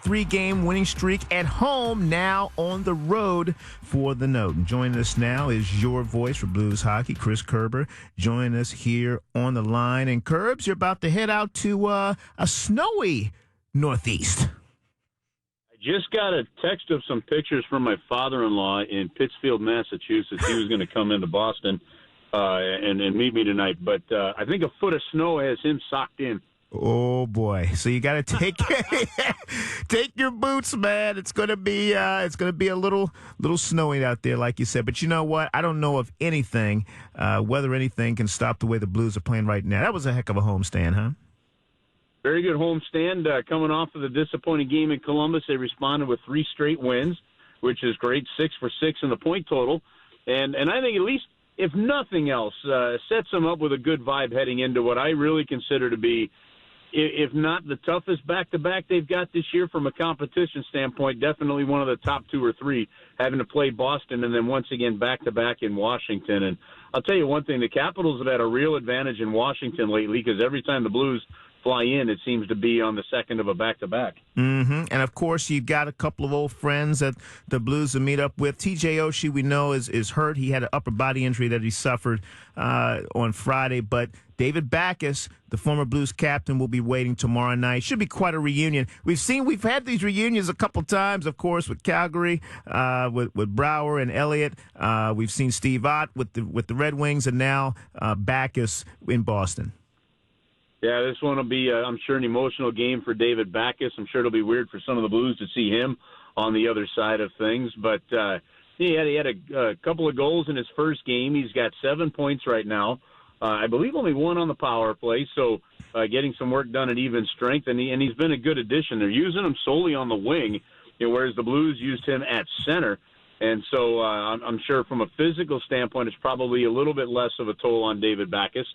3-game winning streak at home, now on the road for the Note. And joining us now is your voice for Blues hockey, Chris Kerber. Join us here on the line. And Kerbs, you're about to head out to a snowy Northeast. Just got a text of some pictures from my father-in-law in Pittsfield, Massachusetts. He was going to come into Boston and meet me tonight, but I think a foot of snow has him socked in. Oh boy! So you got to take your boots, man. It's gonna be a little snowy out there, like you said. But you know what? I don't know of anything, whether anything can stop the way the Blues are playing right now. That was a heck of a homestand, huh? Very good homestand. Coming off of the disappointing game in Columbus, they responded with 3 straight wins, which is great. 6 for 6 in the point total. And I think at least, if nothing else, sets them up with a good vibe heading into what I really consider to be, if not the toughest back-to-back they've got this year from a competition standpoint, definitely one of the top 2 or 3, having to play Boston and then once again back-to-back in Washington. And I'll tell you one thing, the Capitals have had a real advantage in Washington lately because every time the Blues fly in, it seems to be on the second of a back-to-back. Mm-hmm. And, of course, you've got a couple of old friends that the Blues will meet up with. TJ Oshie, we know, is hurt. He had an upper body injury that he suffered on Friday. But David Backes, the former Blues captain, will be waiting tomorrow night. Should be quite a reunion. We've had these reunions a couple times, of course, with Calgary, with Brouwer and Elliott. We've seen Steve Ott with the Red Wings, and now Backes in Boston. Yeah, this one will be, I'm sure, an emotional game for David Backes. I'm sure it'll be weird for some of the Blues to see him on the other side of things. But he had a couple of goals in his first game. He's got 7 points right now. I believe only 1 on the power play, so getting some work done at even strength. And he's been a good addition. They're using him solely on the wing, whereas the Blues used him at center. And so I'm sure from a physical standpoint, it's probably a little bit less of a toll on David Backes.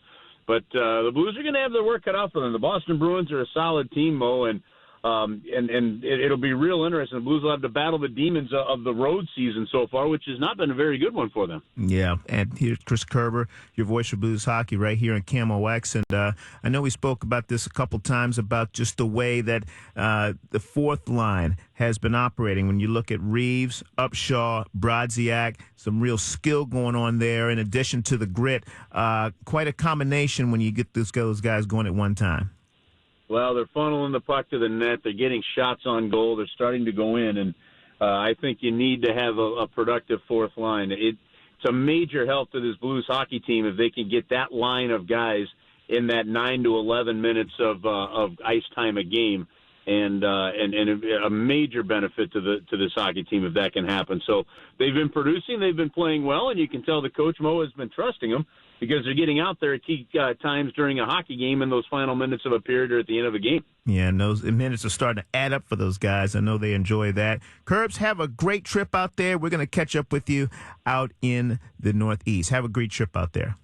But the Blues are going to have their work cut out for them. The Boston Bruins are a solid team, Mo, and it'll be real interesting. The Blues will have to battle the demons of the road season so far, which has not been a very good one for them. Yeah, and here's Chris Kerber, your voice for Blues hockey right here on Camo X. And I know we spoke about this a couple times about just the way that the fourth line has been operating. When you look at Reeves, Upshaw, Brodziak, some real skill going on there in addition to the grit. Quite a combination when you get those guys going at one time. Well, they're funneling the puck to the net. They're getting shots on goal. They're starting to go in, and I think you need to have a productive fourth line. It's a major help to this Blues hockey team if they can get that line of guys in that 9 to 11 minutes of ice time a game, and a major benefit to this hockey team if that can happen. So they've been producing, they've been playing well, and you can tell the coach Mo has been trusting them, because they're getting out there at key times during a hockey game in those final minutes of a period or at the end of a game. Yeah, and those minutes are starting to add up for those guys. I know they enjoy that. Kerbs, have a great trip out there. We're going to catch up with you out in the Northeast. Have a great trip out there.